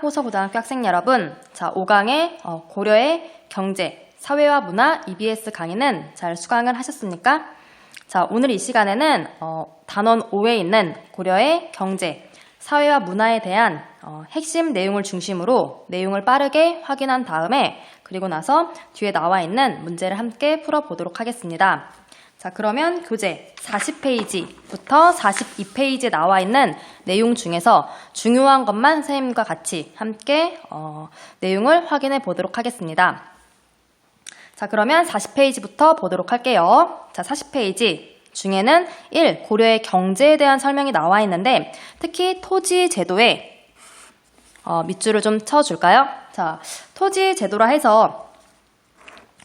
호서고등학교 학생 여러분, 자 5강의 고려의 경제, 사회와 문화 EBS 강의는 잘 수강을 하셨습니까? 자 오늘 이 시간에는 단원 5에 있는 고려의 경제, 사회와 문화에 대한 핵심 내용을 중심으로 내용을 빠르게 확인한 다음에 그리고 나서 뒤에 나와 있는 문제를 함께 풀어보도록 하겠습니다. 자 그러면 교재 40페이지부터 42페이지에 나와 있는 내용 중에서 중요한 것만 선생님과 같이 함께 내용을 확인해 보도록 하겠습니다. 자 그러면 40페이지부터 보도록 할게요. 자 40페이지 중에는 1. 고려의 경제에 대한 설명이 나와 있는데 특히 토지 제도에 밑줄을 좀 쳐줄까요? 자 토지 제도라 해서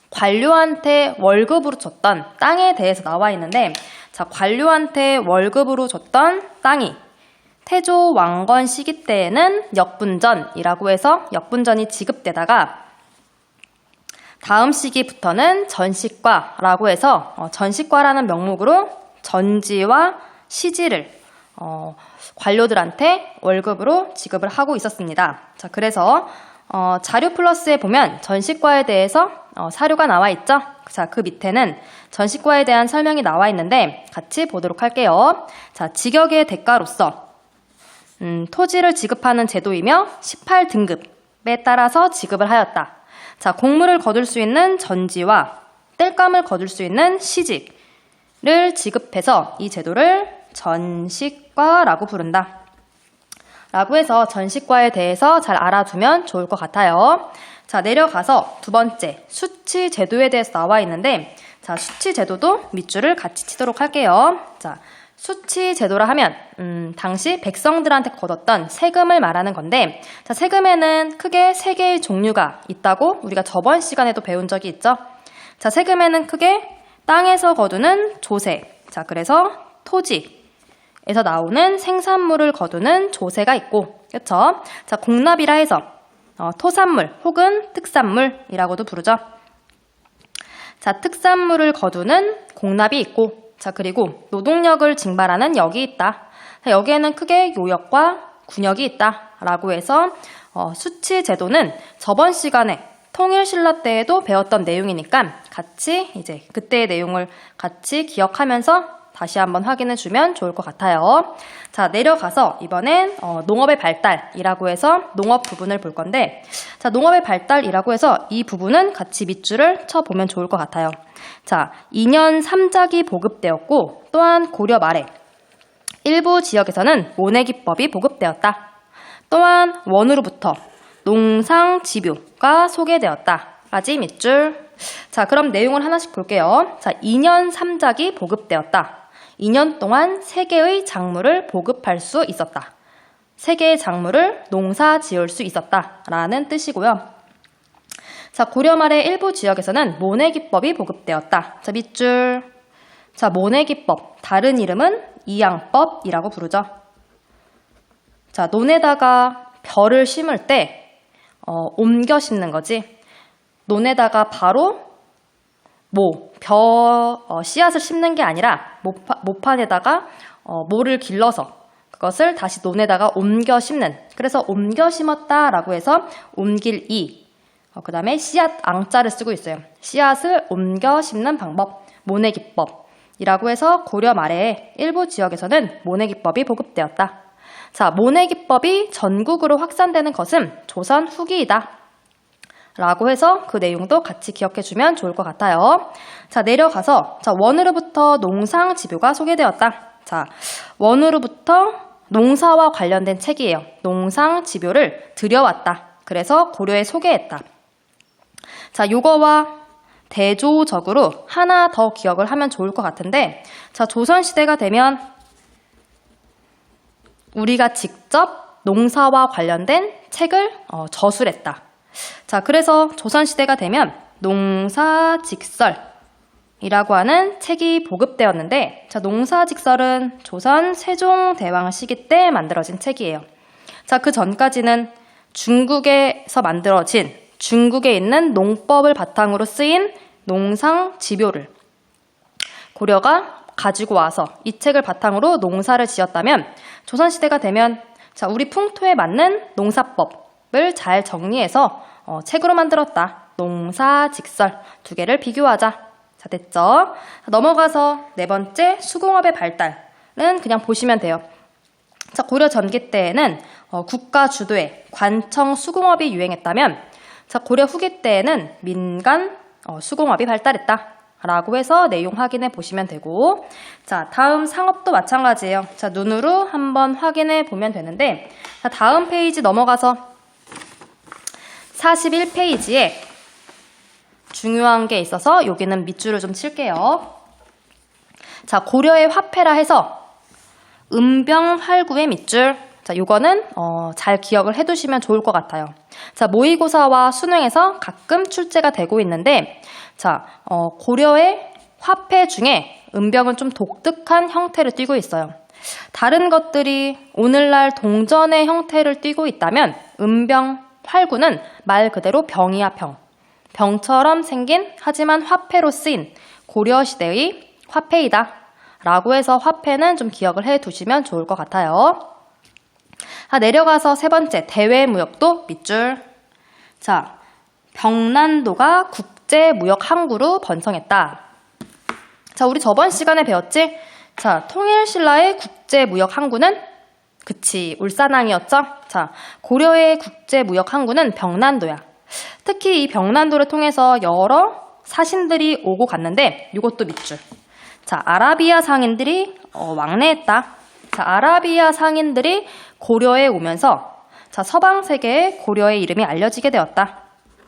관료한테 월급으로 줬던 땅에 대해서 나와 있는데 자 관료한테 월급으로 줬던 땅이 태조 왕건 시기 때에는 역분전이라고 해서 역분전이 지급되다가 다음 시기부터는 전시과라고 해서 전시과라는 명목으로 전지와 시지를 관료들한테 월급으로 지급을 하고 있었습니다. 자 그래서 자료 플러스에 보면 전시과에 대해서 사료가 나와 있죠. 자, 그 밑에는 전시과에 대한 설명이 나와 있는데 같이 보도록 할게요. 자, 직역의 대가로서 토지를 지급하는 제도이며 18등급에 따라서 지급을 하였다. 자, 곡물을 거둘 수 있는 전지와 땔감을 거둘 수 있는 시직을 지급해서 이 제도를 전시과라고 부른다. 라고 해서 전시과에 대해서 잘 알아두면 좋을 것 같아요. 자, 내려가서 두 번째, 수치 제도에 대해서 나와 있는데, 자, 수치 제도도 밑줄을 같이 치도록 할게요. 자, 수치 제도라 하면, 당시 백성들한테 걷었던 세금을 말하는 건데, 자, 세금에는 크게 세 개의 종류가 있다고 우리가 저번 시간에도 배운 적이 있죠. 자, 세금에는 크게 땅에서 거두는 조세, 자, 그래서 토지, 에서 나오는 생산물을 거두는 조세가 있고, 그렇죠? 자, 공납이라 해서 토산물 혹은 특산물이라고도 부르죠. 자, 특산물을 거두는 공납이 있고, 자, 그리고 노동력을 징발하는 역이 있다. 자, 여기에는 크게 요역과 군역이 있다라고 해서 수치 제도는 저번 시간에 통일신라 때에도 배웠던 내용이니까 같이 이제 그때의 내용을 같이 기억하면서 다시 한번 확인해 주면 좋을 것 같아요. 자, 내려가서 이번엔 농업의 발달이라고 해서 농업 부분을 볼 건데, 자, 농업의 발달이라고 해서 이 부분은 같이 밑줄을 쳐보면 좋을 것 같아요. 자, 2년 3작이 보급되었고, 또한 고려 말에 일부 지역에서는 모내기법이 보급되었다. 또한 원으로부터 농상집요가 소개되었다. 까지 밑줄. 자, 그럼 내용을 하나씩 볼게요. 자, 2년 3작이 보급되었다. 2년 동안 3개의 작물을 보급할 수 있었다. 3개의 작물을 농사 지을 수 있었다. 라는 뜻이고요. 자, 고려 말의 일부 지역에서는 모내기법이 보급되었다. 자, 밑줄. 자, 모내기법. 다른 이름은 이양법이라고 부르죠. 자, 논에다가 벼를 심을 때 옮겨 심는 거지. 논에다가 바로 씨앗을 심는 게 아니라 모판에다가 모를 길러서 그것을 다시 논에다가 옮겨 심는, 그래서 옮겨 심었다라고 해서 옮길이, 그 다음에 씨앗 앙자를 쓰고 있어요. 씨앗을 옮겨 심는 방법, 모내기법이라고 해서 고려 말에 일부 지역에서는 모내기법이 보급되었다. 자, 모내기법이 전국으로 확산되는 것은 조선 후기이다. 라고 해서 그 내용도 같이 기억해주면 좋을 것 같아요. 자, 내려가서 자, 원으로부터 농상집요가 소개되었다. 자, 원으로부터 농사와 관련된 책이에요. 농상집요를 들여왔다. 그래서 고려에 소개했다. 자, 요거와 대조적으로 하나 더 기억을 하면 좋을 것 같은데, 자, 조선시대가 되면 우리가 직접 농사와 관련된 책을 저술했다. 자, 그래서 조선시대가 되면 농사직설이라고 하는 책이 보급되었는데, 자, 농사직설은 조선 세종대왕 시기 때 만들어진 책이에요. 자, 그 전까지는 중국에서 만들어진 중국에 있는 농법을 바탕으로 쓰인 농상집요를 고려가 가지고 와서 이 책을 바탕으로 농사를 지었다면, 조선시대가 되면 자, 우리 풍토에 맞는 농사법을 잘 정리해서 책으로 만들었다. 농사직설 두 개를 비교하자. 자, 됐죠? 넘어가서 네 번째 수공업의 발달은 그냥 보시면 돼요. 자, 고려 전기 때에는 국가 주도의 관청 수공업이 유행했다면, 자, 고려 후기 때에는 민간 수공업이 발달했다. 라고 해서 내용 확인해 보시면 되고, 자, 다음 상업도 마찬가지예요. 자, 눈으로 한번 확인해 보면 되는데, 자, 다음 페이지 넘어가서 41페이지에 중요한 게 있어서 여기는 밑줄을 좀 칠게요. 자, 고려의 화폐라 해서 은병활구의 밑줄. 자, 요거는 잘 기억을 해두시면 좋을 것 같아요. 자, 모의고사와 수능에서 가끔 출제가 되고 있는데, 자, 고려의 화폐 중에 은병은 좀 독특한 형태를 띠고 있어요. 다른 것들이 오늘날 동전의 형태를 띠고 있다면 은병활구는 말 그대로 병이야, 병. 병처럼 생긴 하지만 화폐로 쓰인 고려시대의 화폐이다. 라고 해서 화폐는 좀 기억을 해두시면 좋을 것 같아요. 내려가서 세 번째 대외무역도 밑줄. 자, 병난도가 국제무역항구로 번성했다. 자, 우리 저번 시간에 배웠지? 자, 통일신라의 국제무역항구는 그치, 울산항이었죠? 자, 고려의 국제무역항구는 병난도야. 특히 이 병난도를 통해서 여러 사신들이 오고 갔는데 이것도 밑줄. 자, 아라비아 상인들이 왕래했다. 자, 아라비아 상인들이 고려에 오면서 자, 서방 세계에 고려의 이름이 알려지게 되었다.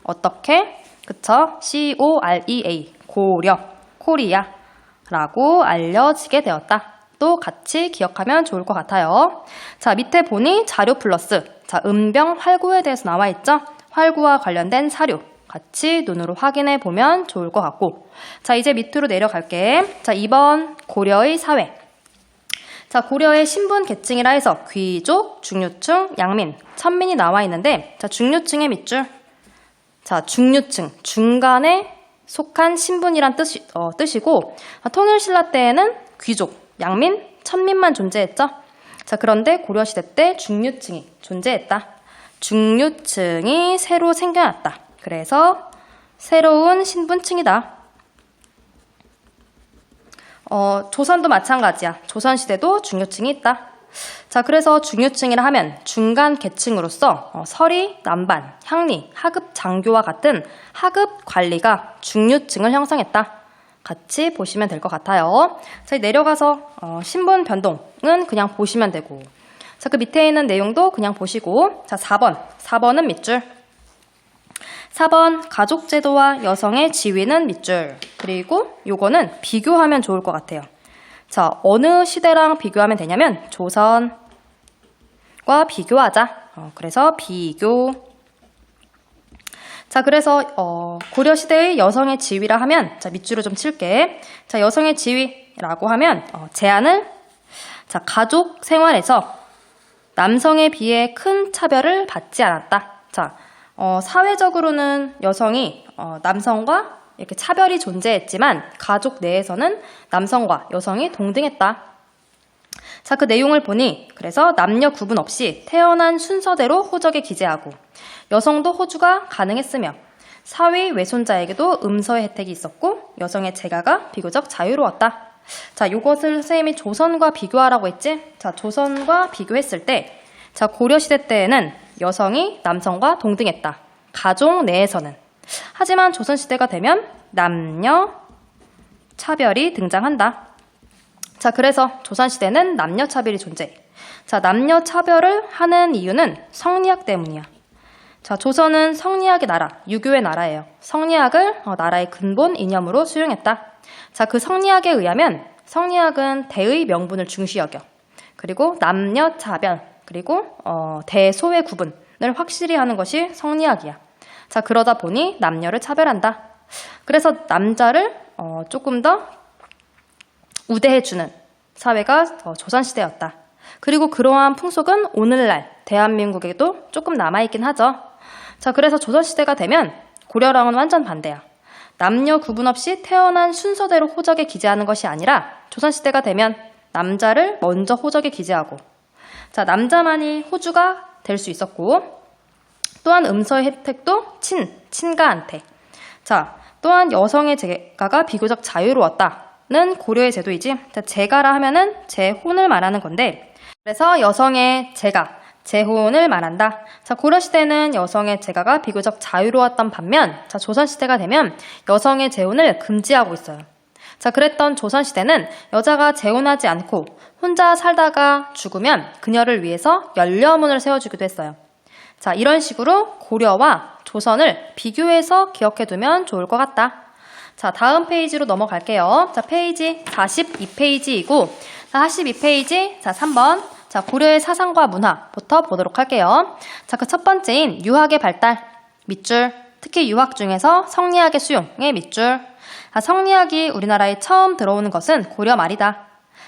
어떻게? 그쵸? COREA, 고려, 코리아라고 알려지게 되었다. 또 같이 기억하면 좋을 것 같아요. 자, 밑에 보니 자료 플러스. 자, 은병활구에 대해서 나와 있죠? 활구와 관련된 사료 같이 눈으로 확인해 보면 좋을 것 같고, 자, 이제 밑으로 내려갈게. 자, 2번 고려의 사회. 자, 고려의 신분 계층이라 해서 귀족, 중류층, 양민, 천민이 나와 있는데, 자, 중류층의 밑줄. 자, 중류층, 중간에 속한 신분이란 뜻이고, 통일신라 때에는 귀족, 양민, 천민만 존재했죠. 자, 그런데 고려시대 때 중류층이 존재했다. 중류층이 새로 생겨났다. 그래서 새로운 신분층이다. 조선도 마찬가지야. 조선시대도 중류층이 있다. 자, 그래서 중류층이라 하면 중간 계층으로서 서리, 남반, 향리, 하급 장교와 같은 하급 관리가 중류층을 형성했다. 같이 보시면 될 것 같아요. 자, 내려가서 신분 변동은 그냥 보시면 되고, 자, 그 밑에 있는 내용도 그냥 보시고, 자, 4번은 밑줄. 4번 가족제도와 여성의 지위는 밑줄. 그리고 요거는 비교하면 좋을 것 같아요. 자, 어느 시대랑 비교하면 되냐면 조선과 비교하자. 그래서 비교. 자, 그래서 고려시대의 여성의 지위라 하면, 자, 밑줄을 좀 칠게. 자, 여성의 지위라고 하면 제한을, 자, 가족 생활에서 남성에 비해 큰 차별을 받지 않았다. 자, 사회적으로는 여성이 남성과 이렇게 차별이 존재했지만 가족 내에서는 남성과 여성이 동등했다. 자, 그 내용을 보니 그래서 남녀 구분 없이 태어난 순서대로 호적에 기재하고 여성도 호주가 가능했으며 사위 외손자에게도 음서의 혜택이 있었고 여성의 재가가 비교적 자유로웠다. 자, 요것을 선생님이 조선과 비교하라고 했지? 자, 조선과 비교했을 때, 자, 고려시대 때에는 여성이 남성과 동등했다. 가족 내에서는. 하지만 조선시대가 되면 남녀 차별이 등장한다. 자, 그래서 조선시대는 남녀 차별이 존재해. 자, 남녀 차별을 하는 이유는 성리학 때문이야. 자, 조선은 성리학의 나라, 유교의 나라예요. 성리학을 나라의 근본 이념으로 수용했다. 자, 그 성리학에 의하면 성리학은 대의 명분을 중시 여겨. 그리고 남녀 차별, 그리고 대소의 구분을 확실히 하는 것이 성리학이야. 자, 그러다 보니 남녀를 차별한다. 그래서 남자를 조금 더 우대해주는 사회가 조선시대였다. 그리고 그러한 풍속은 오늘날 대한민국에도 조금 남아있긴 하죠. 자, 그래서 조선시대가 되면 고려랑은 완전 반대야. 남녀 구분 없이 태어난 순서대로 호적에 기재하는 것이 아니라 조선시대가 되면 남자를 먼저 호적에 기재하고 자, 남자만이 호주가 될 수 있었고, 또한 음서의 혜택도 친가한테. 자, 또한 여성의 재가가 비교적 자유로웠다는 고려의 제도이지. 자, 재가라 하면은 재혼을 말하는 건데, 그래서 여성의 재가, 재혼을 말한다. 자, 고려시대는 여성의 재가가 비교적 자유로웠던 반면, 자, 조선시대가 되면 여성의 재혼을 금지하고 있어요. 자, 그랬던 조선시대는 여자가 재혼하지 않고 혼자 살다가 죽으면 그녀를 위해서 연려문을 세워주기도 했어요. 자, 이런 식으로 고려와 조선을 비교해서 기억해두면 좋을 것 같다. 자, 다음 페이지로 넘어갈게요. 자, 페이지 42페이지이고, 자, 42페이지, 자, 3번. 자, 고려의 사상과 문화부터 보도록 할게요. 자, 그 첫 번째인 유학의 발달, 밑줄, 특히 유학 중에서 성리학의 수용의 밑줄. 아, 성리학이 우리나라에 처음 들어오는 것은 고려 말이다.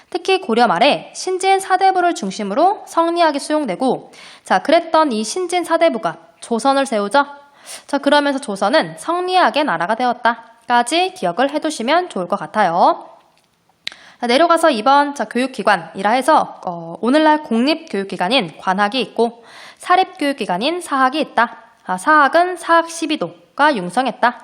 특히 고려 말에 신진 사대부를 중심으로 성리학이 수용되고, 자, 그랬던 이 신진 사대부가 조선을 세우죠. 자, 그러면서 조선은 성리학의 나라가 되었다까지 기억을 해두시면 좋을 것 같아요. 자, 내려가서 2번, 자, 교육기관이라 해서 오늘날 공립교육기관인 관학이 있고 사립교육기관인 사학이 있다. 아, 사학은 사학 12도가 융성했다.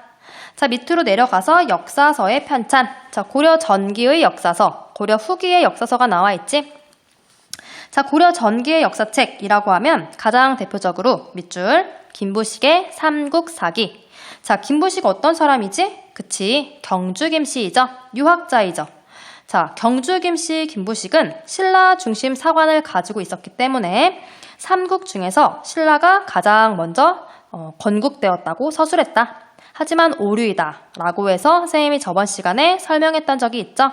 자, 밑으로 내려가서 역사서의 편찬. 자, 고려 전기의 역사서, 고려 후기의 역사서가 나와 있지. 자, 고려 전기의 역사책이라고 하면 가장 대표적으로 밑줄 김부식의 삼국사기. 자, 김부식 어떤 사람이지? 그치, 경주 김씨이죠. 유학자이죠. 자, 경주 김씨 김부식은 신라 중심 사관을 가지고 있었기 때문에 삼국 중에서 신라가 가장 먼저 건국되었다고 서술했다. 하지만 오류이다 라고 해서 선생님이 저번 시간에 설명했던 적이 있죠.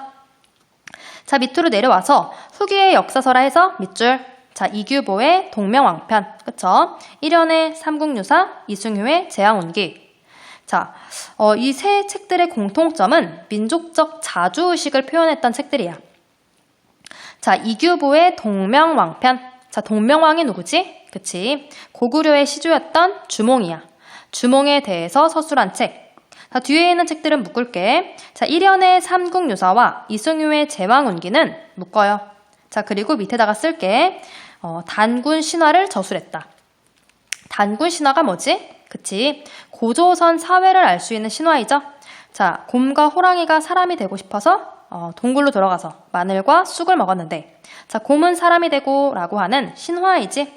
자, 밑으로 내려와서 후기의 역사서라 해서 밑줄. 자, 이규보의 동명왕편, 그쵸? 일연의 삼국유사, 이승효의 제왕운기. 자, 이 세 책들의 공통점은 민족적 자주의식을 표현했던 책들이야. 자, 이규보의 동명왕편. 자, 동명왕이 누구지? 그치? 고구려의 시조였던 주몽이야. 주몽에 대해서 서술한 책. 자, 뒤에 있는 책들은 묶을게. 자, 일연의 삼국유사와 이승효의 제왕운기는 묶어요. 자, 그리고 밑에다가 쓸게. 단군 신화를 저술했다. 단군 신화가 뭐지? 그치? 고조선 사회를 알 수 있는 신화이죠? 자, 곰과 호랑이가 사람이 되고 싶어서 동굴로 들어가서 마늘과 쑥을 먹었는데, 자, 곰은 사람이 되고 라고 하는 신화이지?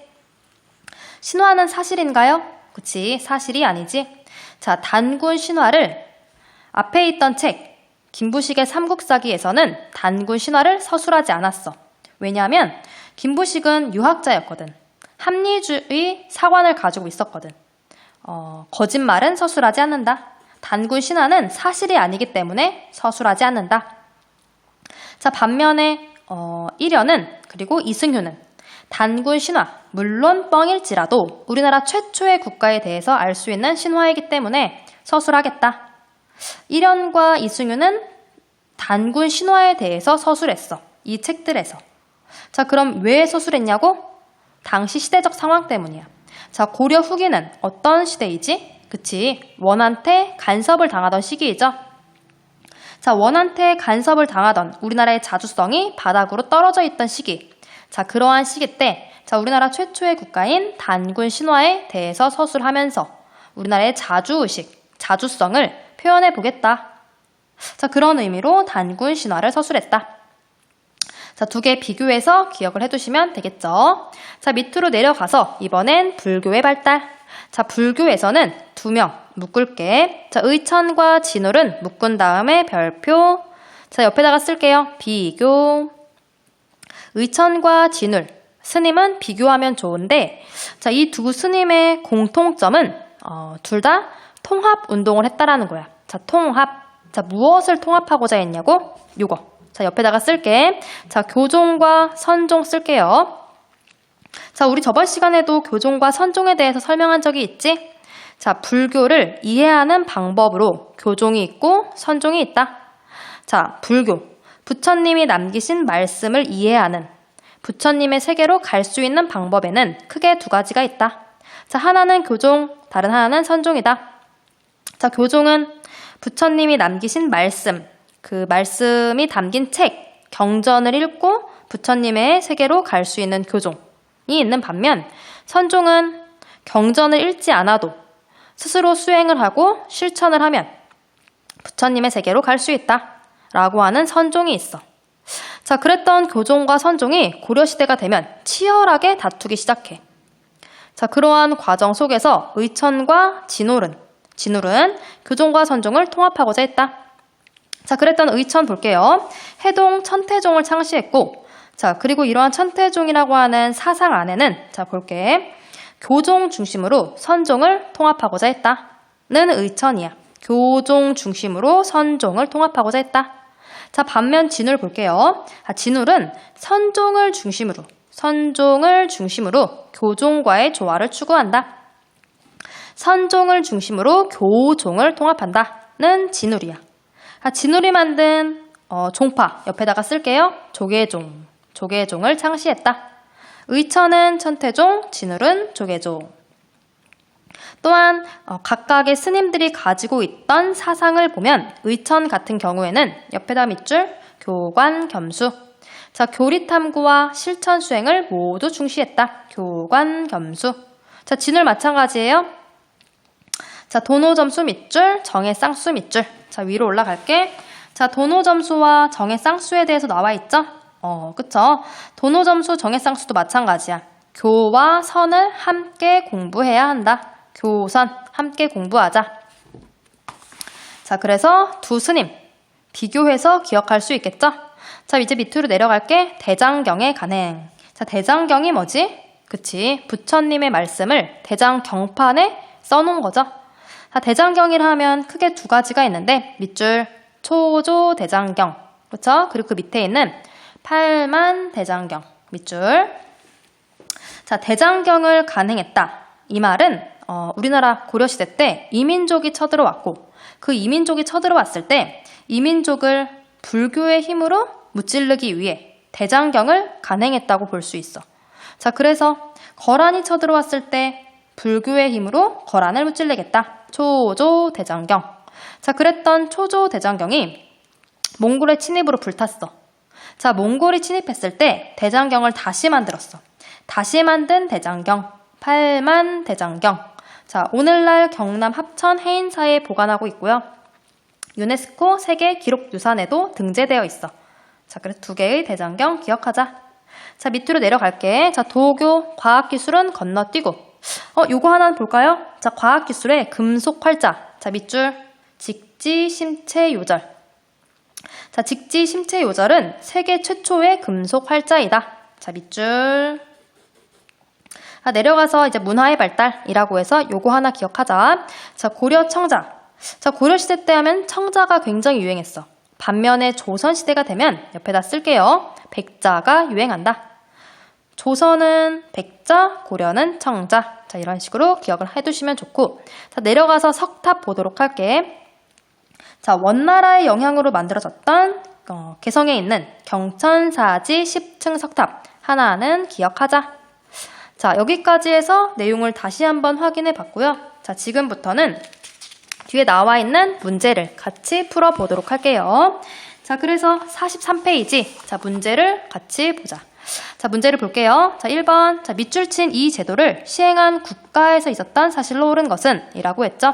신화는 사실인가요? 그치? 사실이 아니지? 자, 단군 신화를 앞에 있던 책, 김부식의 삼국사기에서는 단군 신화를 서술하지 않았어. 왜냐하면 김부식은 유학자였거든. 합리주의 사관을 가지고 있었거든. 거짓말은 서술하지 않는다. 단군 신화는 사실이 아니기 때문에 서술하지 않는다. 자, 반면에 일연은 그리고 이승효는 단군 신화, 물론 뻥일지라도 우리나라 최초의 국가에 대해서 알 수 있는 신화이기 때문에 서술하겠다. 일연과 이승효는 단군 신화에 대해서 서술했어. 이 책들에서. 자, 그럼 왜 서술했냐고? 당시 시대적 상황 때문이야. 자, 고려 후기는 어떤 시대이지? 그치, 원한테 간섭을 당하던 시기이죠. 자, 원한테 간섭을 당하던 우리나라의 자주성이 바닥으로 떨어져 있던 시기. 자, 그러한 시기 때, 자, 우리나라 최초의 국가인 단군 신화에 대해서 서술하면서 우리나라의 자주의식, 자주성을 표현해 보겠다. 자, 그런 의미로 단군 신화를 서술했다. 자, 두 개 비교해서 기억을 해두시면 되겠죠. 자, 밑으로 내려가서 이번엔 불교의 발달. 자, 불교에서는 2명 묶을게. 자, 의천과 진울은 묶은 다음에 별표. 자, 옆에다가 쓸게요. 비교. 의천과 진울. 스님은 비교하면 좋은데, 자, 이 두 스님의 공통점은 둘 다 통합 운동을 했다라는 거야. 자, 통합. 자, 무엇을 통합하고자 했냐고? 요거. 자, 옆에다가 쓸게. 자, 교종과 선종 쓸게요. 자, 우리 저번 시간에도 교종과 선종에 대해서 설명한 적이 있지? 자, 불교를 이해하는 방법으로 교종이 있고 선종이 있다. 자, 불교. 부처님이 남기신 말씀을 이해하는, 부처님의 세계로 갈 수 있는 방법에는 크게 2가지가 있다. 자, 하나는 교종, 다른 하나는 선종이다. 자, 교종은 부처님이 남기신 말씀, 그 말씀이 담긴 책, 경전을 읽고 부처님의 세계로 갈 수 있는 교종. 있는 반면 선종은 경전을 읽지 않아도 스스로 수행을 하고 실천을 하면 부처님의 세계로 갈 수 있다 라고 하는 선종이 있어. 자, 그랬던 교종과 선종이 고려시대가 되면 치열하게 다투기 시작해. 자, 그러한 과정 속에서 의천과 진울은 교종과 선종을 통합하고자 했다. 자, 그랬던 의천 볼게요. 해동 천태종을 창시했고, 자, 그리고 이러한 천태종이라고 하는 사상 안에는, 자, 볼게. 교종 중심으로 선종을 통합하고자 했다는 의천이야. 교종 중심으로 선종을 통합하고자 했다. 자, 반면 진울 볼게요. 진울은 선종을 중심으로 교종과의 조화를 추구한다. 선종을 중심으로 교종을 통합한다는 진울이야. 진울이 만든 종파 옆에다가 쓸게요. 조계종을 창시했다. 의천은 천태종, 진울은 조계종. 또한 각각의 스님들이 가지고 있던 사상을 보면 의천 같은 경우에는 옆에다 밑줄 교관겸수. 자, 교리탐구와 실천 수행을 모두 중시했다. 교관겸수. 자, 진울 마찬가지예요. 자, 도노점수 밑줄, 정해쌍수 밑줄. 자, 위로 올라갈게. 자, 도노점수와 정해쌍수에 대해서 나와 있죠? 그쵸? 도노점수, 정해쌍수도 마찬가지야. 교와 선을 함께 공부해야 한다. 교선, 함께 공부하자. 자, 그래서 두 스님, 비교해서 기억할 수 있겠죠? 자, 이제 밑으로 내려갈게. 대장경의 간행. 자, 대장경이 뭐지? 그치. 부처님의 말씀을 대장경판에 써놓은 거죠. 자, 대장경이라 하면 크게 두 가지가 있는데, 밑줄, 초조 대장경. 그쵸? 그리고 그 밑에 있는 팔만 대장경. 밑줄. 자, 대장경을 간행했다. 이 말은 우리나라 고려시대 때 이민족이 쳐들어왔고 그 이민족이 쳐들어왔을 때 이민족을 불교의 힘으로 무찌르기 위해 대장경을 간행했다고 볼 수 있어. 자, 그래서 거란이 쳐들어왔을 때 불교의 힘으로 거란을 무찌르겠다. 초조 대장경. 자, 그랬던 초조 대장경이 몽골의 침입으로 불탔어. 자, 몽골이 침입했을 때 대장경을 다시 만들었어. 다시 만든 대장경, 팔만 대장경. 자, 오늘날 경남 합천 해인사에 보관하고 있고요. 유네스코 세계 기록유산에도 등재되어 있어. 자, 그래서 두 개의 대장경 기억하자. 자, 밑으로 내려갈게. 자, 도교, 과학기술은 건너뛰고. 요거 하나 볼까요? 자, 과학기술의 금속활자. 자, 밑줄, 직지심체요절. 자, 직지심체요절은 세계 최초의 금속활자이다. 자, 밑줄. 내려가서 이제 문화의 발달이라고 해서 요거 하나 기억하자. 자, 고려 청자. 자, 고려시대 때 하면 청자가 굉장히 유행했어. 반면에 조선시대가 되면 옆에다 쓸게요. 백자가 유행한다. 조선은 백자, 고려는 청자. 자, 이런 식으로 기억을 해두시면 좋고. 자, 내려가서 석탑 보도록 할게. 자, 원나라의 영향으로 만들어졌던 개성에 있는 경천사지 10층 석탑. 하나는 기억하자. 자, 여기까지 해서 내용을 다시 한번 확인해 봤고요. 자, 지금부터는 뒤에 나와 있는 문제를 같이 풀어보도록 할게요. 자, 그래서 43페이지. 자, 문제를 같이 보자. 자, 문제를 볼게요. 자, 1번. 자, 밑줄 친 이 제도를 시행한 국가에서 있었던 사실로 옳은 것은? 이라고 했죠.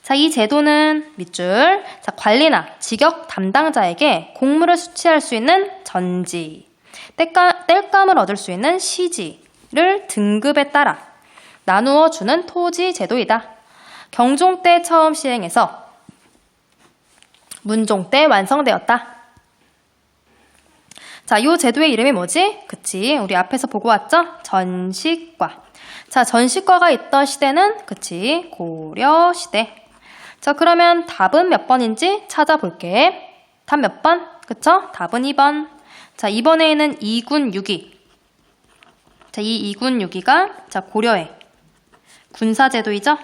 자, 이 제도는 밑줄. 자, 관리나 직역 담당자에게 공무를 수취할 수 있는 전지. 땔감을 얻을 수 있는 시지를 등급에 따라 나누어 주는 토지 제도이다. 경종 때 처음 시행해서 문종 때 완성되었다. 자, 이 제도의 이름이 뭐지? 그치, 우리 앞에서 보고 왔죠? 전식과. 자, 전식과가 있던 시대는 그치, 고려시대. 자, 그러면 답은 몇 번인지 찾아볼게. 답 몇 번? 그쵸? 답은 2번. 자, 이번에는 2군 6위. 자, 이 2군 6위가 자, 고려의 군사제도이죠?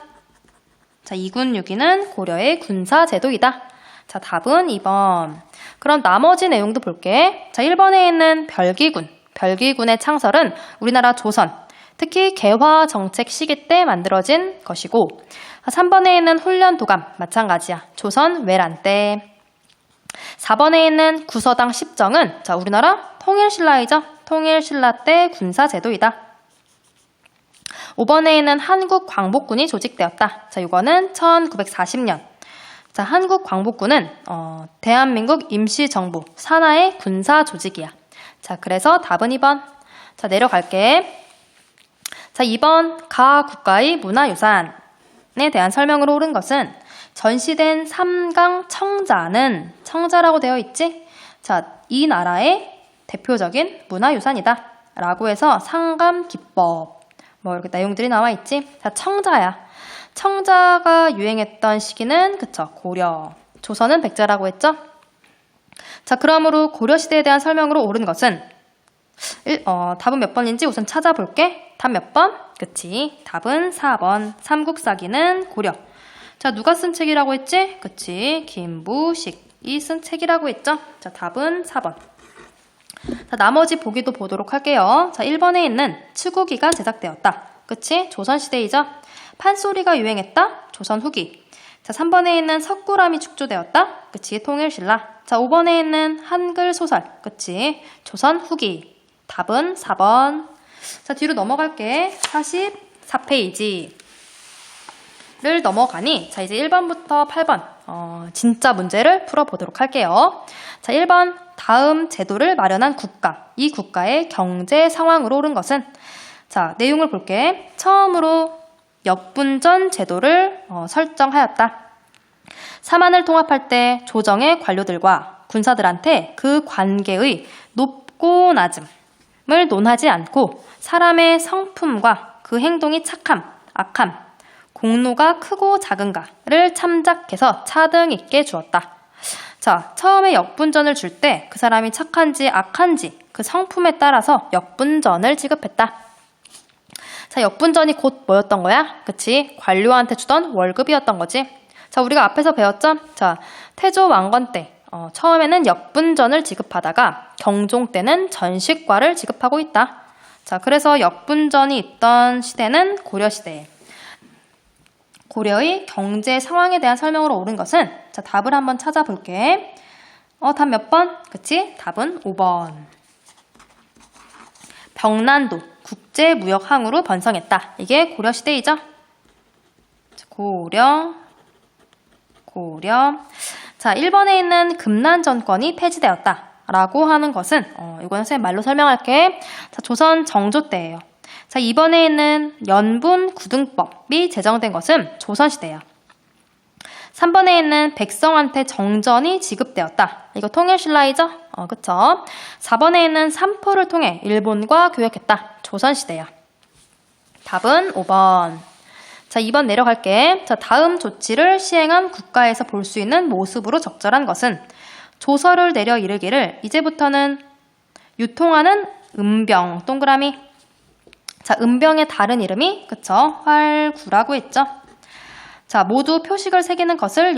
자, 2군 6위는 고려의 군사제도이다. 자, 답은 2번. 그럼 나머지 내용도 볼게. 자, 1번에 있는 별기군. 별기군의 창설은 우리나라 조선, 특히 개화 정책 시기 때 만들어진 것이고, 3번에 있는 훈련도감 마찬가지야. 조선 외란 때. 4번에 있는 구서당 10정은 자, 우리나라 통일신라이죠. 통일신라 때 군사제도이다. 5번에는 한국광복군이 조직되었다. 자, 이거는 1940년. 자, 한국광복군은 대한민국 임시정부 산하의 군사 조직이야. 자, 그래서 답은 2번. 자, 내려갈게. 자, 2번 가 국가의 문화유산에 대한 설명으로 옳은 것은 전시된 삼강 청자는 청자라고 되어 있지? 자, 이 나라의 대표적인 문화유산이다. 라고 해서 상감기법 뭐 이렇게 내용들이 나와 있지? 자, 청자야. 청자가 유행했던 시기는 그쵸, 고려. 조선은 백제라고 했죠? 자, 그러므로 고려시대에 대한 설명으로 옳은 것은 답은 몇 번인지 우선 찾아볼게. 답 몇 번? 그치, 답은 4번. 삼국사기는 고려. 자, 누가 쓴 책이라고 했지? 그치, 김부식이 쓴 책이라고 했죠? 자, 답은 4번. 자, 나머지 보기도 보도록 할게요. 자, 1번에 있는 치구기가 제작되었다. 그치? 조선시대이죠? 판소리가 유행했다. 조선 후기. 자, 3번에 있는 석굴암이 축조되었다. 그치? 통일신라. 자, 5번에 있는 한글 소설. 그치? 조선 후기. 답은 4번. 자, 뒤로 넘어갈게. 44페이지를 넘어가니 자, 이제 1번부터 8번 진짜 문제를 풀어보도록 할게요. 자, 1번 다음 제도를 마련한 국가. 이 국가의 경제 상황으로 옳은 것은 자, 내용을 볼게. 처음으로 역분전 제도를 설정하였다. 사만을 통합할 때 조정의 관료들과 군사들한테 그 관계의 높고 낮음을 논하지 않고 사람의 성품과 그 행동이 착함, 악함, 공로가 크고 작은가를 참작해서 차등 있게 주었다. 자, 처음에 역분전을 줄 때 그 사람이 착한지 악한지 그 성품에 따라서 역분전을 지급했다. 자, 역분전이 곧 뭐였던 거야? 그치? 관료한테 주던 월급이었던 거지. 자, 우리가 앞에서 배웠죠? 자, 태조 왕건 때 처음에는 역분전을 지급하다가 경종 때는 전식과를 지급하고 있다. 자, 그래서 역분전이 있던 시대는 고려시대. 고려의 경제 상황에 대한 설명으로 옳은 것은 자, 답을 한번 찾아볼게. 답 몇 번? 그치? 답은 5번. 병난도 국제무역항으로 번성했다. 이게 고려시대이죠? 고려. 자, 1번에 있는 금난 정권이 폐지되었다. 라고 하는 것은 이거는 선생님 말로 설명할게. 자, 조선 정조 때예요. 자, 2번에 있는 연분구등법이 제정된 것은 조선시대예요. 3번에 있는 백성한테 정전이 지급되었다. 이거 통일신라이죠? 그쵸? 4번에 있는 삼포를 통해 일본과 교역했다. 조선시대야. 답은 5번. 자, 2번 내려갈게. 자, 다음 조치를 시행한 국가에서 볼 수 있는 모습으로 적절한 것은 조서를 내려 이르기를 이제부터는 유통하는 음병, 동그라미. 자, 음병의 다른 이름이 그쵸? 활구라고 했죠? 자, 모두 표식을 새기는 것을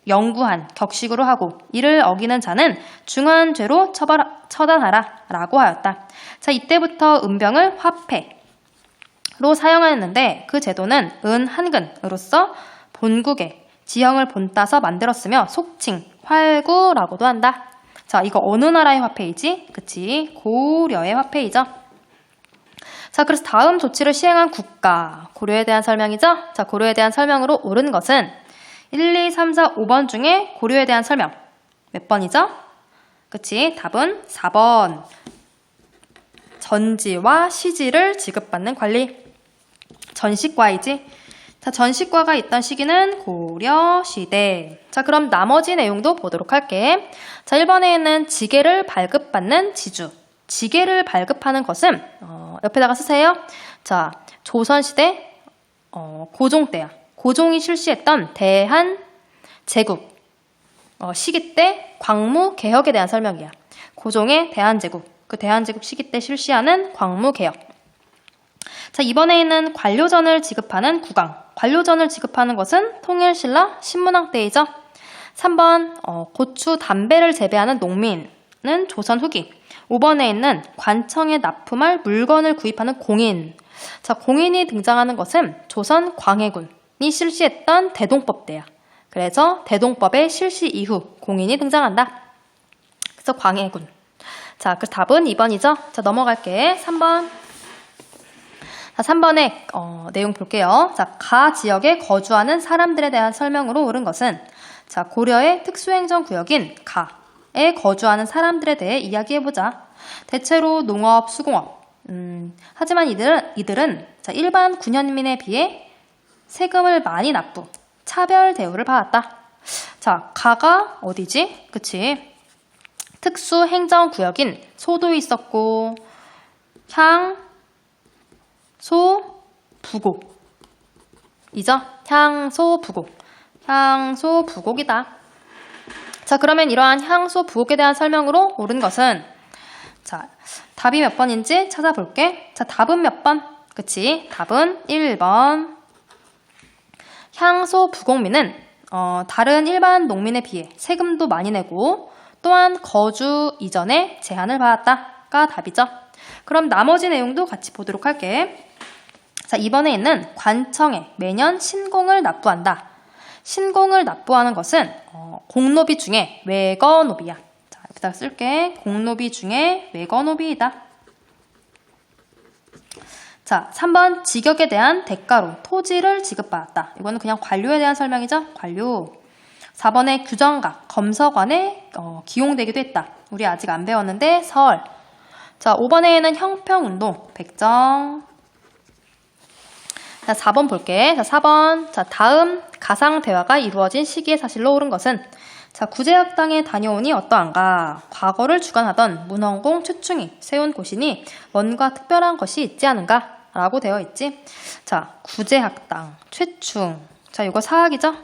영구한 격식으로 하고 이를 어기는 자는 중한 죄로 처단하라 라고 하였다. 자, 이때부터 음병을 화폐로 사용하였는데 그 제도는 은 한근으로서 본국의 지형을 본따서 만들었으며 속칭 활구라고도 한다. 자, 이거 어느 나라의 화폐이지? 그치? 고려의 화폐이죠. 자, 그래서 다음 조치를 시행한 국가, 고려에 대한 설명이죠? 자, 고려에 대한 설명으로 옳은 것은 1, 2, 3, 4, 5번 중에 고려에 대한 설명 몇 번이죠? 그치? 답은 4번. 전지와 시지를 지급받는 관리. 전식과이지? 자, 전식과가 있던 시기는 고려시대. 자, 그럼 나머지 내용도 보도록 할게. 자, 1번에는 지게를 발급받는 지주. 지게를 발급하는 것은 옆에다가 쓰세요. 자, 조선시대 고종 때야. 고종이 실시했던 대한제국 시기 때 광무개혁에 대한 설명이야. 고종의 대한제국, 그 대한제국 시기 때 실시하는 광무개혁. 자, 이번에 있는 관료전을 지급하는 국왕. 관료전을 지급하는 것은 통일신라 신문왕 때이죠. 3번 고추, 담배를 재배하는 농민은 조선 후기. 5번에 있는 관청에 납품할 물건을 구입하는 공인. 자, 공인이 등장하는 것은 조선 광해군이 실시했던 대동법 때야. 그래서 대동법의 실시 이후 공인이 등장한다. 그래서 광해군. 자, 그 답은 2번이죠? 자, 넘어갈게. 3번. 자, 3번의 내용 볼게요. 자, 가 지역에 거주하는 사람들에 대한 설명으로 옳은 것은 자, 고려의 특수행정구역인 가에 거주하는 사람들에 대해 이야기해보자. 대체로 농업, 수공업. 하지만 이들은 자, 일반 군현민에 비해 세금을 많이 납부, 차별 대우를 받았다. 자, 가가 어디지? 그치? 특수행정구역인 소도 있었고, 부곡이죠? 향소부곡이다. 자, 그러면 이러한 향소부곡에 대한 설명으로 옳은 것은 자, 답이 몇 번인지 찾아볼게. 자, 답은 몇 번? 그치? 답은 1번. 향소부곡민은 다른 일반 농민에 비해 세금도 많이 내고 또한 거주 이전에 제한을 받았다가 답이죠. 그럼 나머지 내용도 같이 보도록 할게. 자, 이번에 있는 관청에 매년 신공을 납부한다. 신공을 납부하는 것은 공노비 중에 외거노비야. 자, 여기다 쓸게. 공노비 중에 외거노비이다. 자, 3번 직역에 대한 대가로 토지를 지급받았다. 이거는 그냥 관료에 대한 설명이죠. 관료. 4번에 규정각, 검서관에 기용되기도 했다. 우리 아직 안 배웠는데 설. 자, 5번에는 형평운동, 백정. 자, 4번 볼게. 자, 4번. 자, 다음 가상대화가 이루어진 시기의 사실로 옳은 것은 자, 구제학당에 다녀오니 어떠한가? 과거를 주관하던 문헌공 최충이 세운 곳이니 뭔가 특별한 것이 있지 않은가? 라고 되어 있지. 자, 구제학당, 최충. 자, 이거 사학이죠?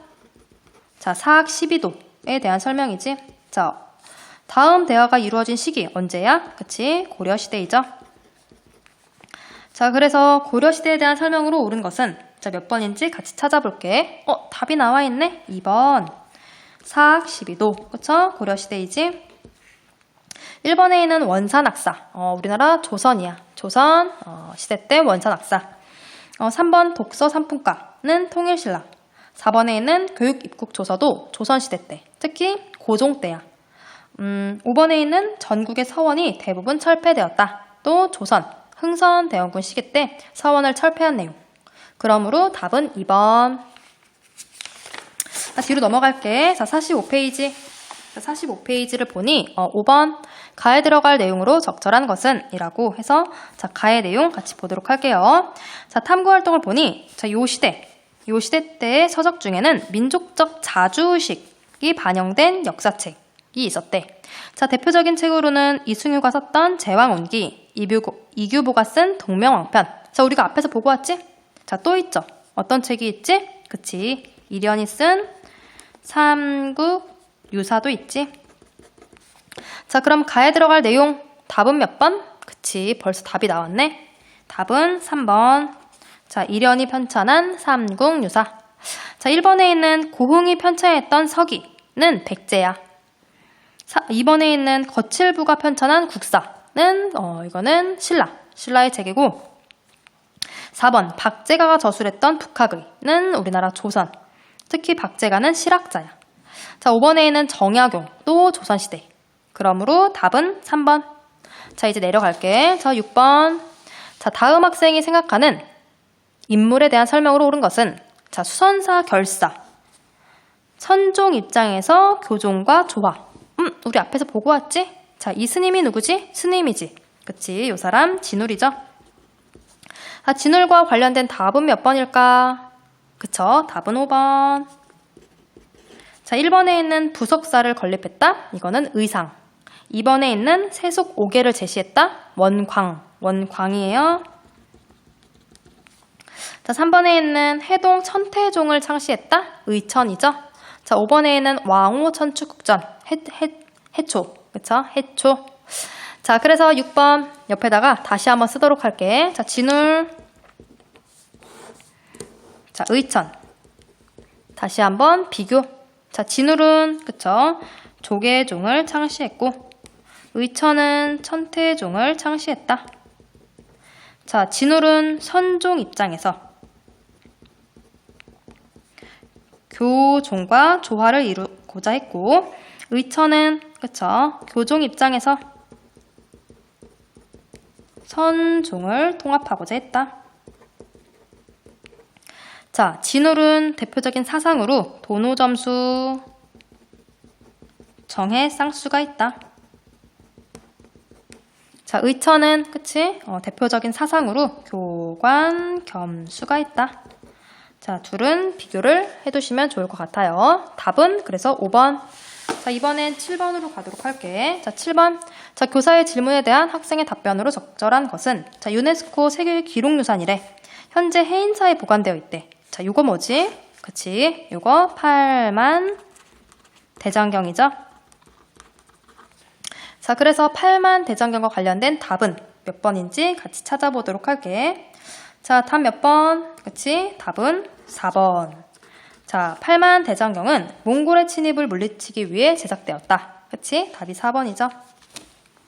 자, 사학 12도에 대한 설명이지. 자, 다음 대화가 이루어진 시기 언제야? 그치? 고려시대이죠. 자, 그래서 고려시대에 대한 설명으로 옳은 것은 자, 몇 번인지 같이 찾아볼게. 답이 나와 있네? 2번. 사학 12도. 그쵸? 고려시대이지. 1번에 있는 원산학사. 우리나라 조선이야. 조선 시대 때 원산학사. 3번 독서 산품가는 통일신라. 4번에 있는 교육입국조서도 조선시대 때. 특히 고종 때야. 5번에 있는 전국의 서원이 대부분 철폐되었다. 또 조선, 흥선대원군 시기 때 서원을 철폐한 내용. 그러므로 답은 2번. 뒤로 넘어갈게. 자, 45페이지. 자, 45페이지를 보니 5번 가에 들어갈 내용으로 적절한 것은 이라고 해서 자, 가의 내용 같이 보도록 할게요. 자, 탐구활동을 보니 자, 요 시대 때의 서적 중에는 민족적 자주의식이 반영된 역사책이 있었대. 자, 대표적인 책으로는 이승유가 썼던 제왕온기, 이규보가 쓴 동명왕편. 자, 우리가 앞에서 보고 왔지? 자, 또 있죠. 어떤 책이 있지? 그치. 이련이 쓴 삼국유사도 있지. 자, 그럼 가에 들어갈 내용 답은 몇 번? 그치. 벌써 답이 나왔네. 답은 3번. 자, 이련이 편찬한 삼국유사. 자, 1번에 있는 고흥이 편찬했던 서기는 백제야. 2번에 있는 거칠부가 편찬한 국사는 이거는 신라의 책이고 4번 박제가가 저술했던 북학의는 우리나라 조선. 특히 박제가는 실학자야. 자, 5번에 있는 정약용도 조선시대. 그러므로 답은 3번. 자, 이제 내려갈게. 자, 6번. 자, 다음 학생이 생각하는 인물에 대한 설명으로 옳은 것은 자, 수선사 결사. 선종 입장에서 교종과 조화. 우리 앞에서 보고 왔지? 자, 이 스님이 누구지? 스님이지. 그치? 요 사람 진울이죠. 자, 진울과 관련된 답은 몇 번일까? 그쵸? 답은 5번. 자, 1번에 있는 부석사를 건립했다. 이거는 의상. 2번에 있는 세속 5개를 제시했다. 원광이에요. 자, 3번에 있는 해동 천태종을 창시했다. 의천이죠. 자, 5번에 있는 왕호 천축국전. 해초. 그쵸? 해초. 자, 그래서 6번 옆에다가 다시 한번 쓰도록 할게. 자, 진울. 자, 의천. 다시 한번 비교. 자, 진울은 그쵸? 조계종을 창시했고 의천은 천태종을 창시했다. 자, 진울은 선종 입장에서 교종과 조화를 이루고자 했고 의천은 그쵸? 교종 입장에서 선종을 통합하고자 했다. 자, 진울은 대표적인 사상으로 도노점수, 정해, 쌍수가 있다. 자, 의천은 그치? 대표적인 사상으로 교관, 겸수가 있다. 자, 둘은 비교를 해두시면 좋을 것 같아요. 답은 그래서 5번. 자, 이번엔 7번으로 가도록 할게. 자, 7번. 자, 교사의 질문에 대한 학생의 답변으로 적절한 것은? 자, 유네스코 세계 기록유산이래. 현재 해인사에 보관되어 있대. 자, 요거 뭐지? 그치? 요거 8만 대장경이죠? 자, 그래서 8만 대장경과 관련된 답은 몇 번인지 같이 찾아보도록 할게. 자, 답 몇 번? 그치? 답은 4번. 자, 8만 대장경은 몽골의 침입을 물리치기 위해 제작되었다. 그치? 답이 4번이죠.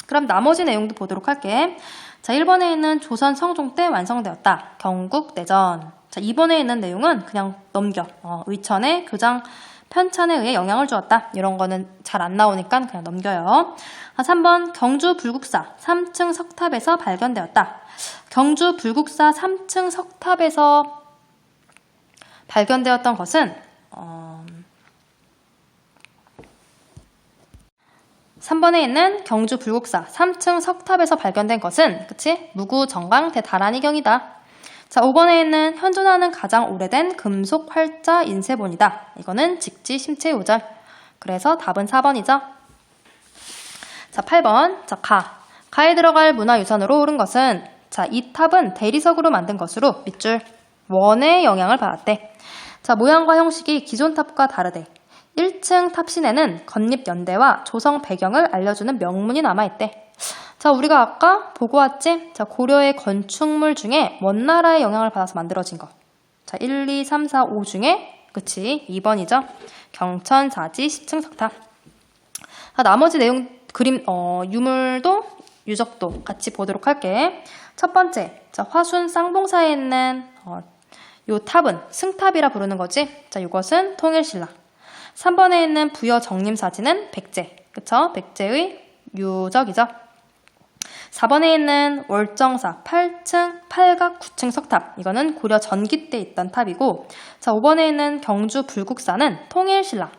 그럼 나머지 내용도 보도록 할게. 자, 1번에 있는 조선 성종 때 완성되었다. 경국대전. 자, 2번에 있는 내용은 그냥 넘겨. 의천의 교장 편찬에 의해 영향을 주었다. 이런 거는 잘 안 나오니까 그냥 넘겨요. 3번 경주 불국사 3층 석탑에서 발견되었다. 경주 불국사 3층 석탑에서 발견되었던 것은 3번에 있는 경주 불국사 3층 석탑에서 발견된 것은 그치? 무구정강 대다란이경이다. 자, 5번에 있는 현존하는 가장 오래된 금속 활자 인쇄본이다. 이거는 직지 심체요절. 그래서 답은 4번이죠. 자, 8번. 자, 가에 들어갈 문화유산으로 오른 것은 자, 이 탑은 대리석으로 만든 것으로 밑줄 원의 영향을 받았대. 자, 모양과 형식이 기존 탑과 다르대. 1층 탑 시내는 건립연대와 조성 배경을 알려주는 명문이 남아있대. 자, 우리가 아까 보고 왔지? 자, 고려의 건축물 중에 먼 나라의 영향을 받아서 만들어진 거. 자, 1, 2, 3, 4, 5 중에 그치? 2번이죠. 경천사지 10층 석탑. 자, 나머지 내용 그림 유물도 유적도 같이 보도록 할게. 첫 번째, 자, 화순 쌍봉사에 있는 요 탑은 승탑이라 부르는 거지. 자, 이것은 통일신라. 3번에 있는 부여 정림사지는 백제. 그쵸? 백제의 유적이죠. 4번에 있는 월정사 8층 8각 9층 석탑. 이거는 고려 전기 때 있던 탑이고, 자, 5번에 있는 경주 불국사는 통일신라.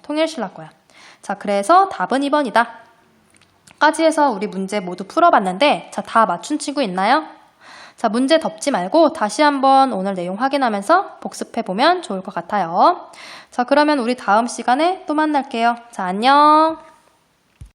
통일신라 거야. 자, 그래서 답은 2번이다. 까지 해서 우리 문제 모두 풀어봤는데, 자, 다 맞춘 친구 있나요? 자, 문제 덮지 말고 다시 한번 오늘 내용 확인하면서 복습해보면 좋을 것 같아요. 자, 그러면 우리 다음 시간에 또 만날게요. 자, 안녕.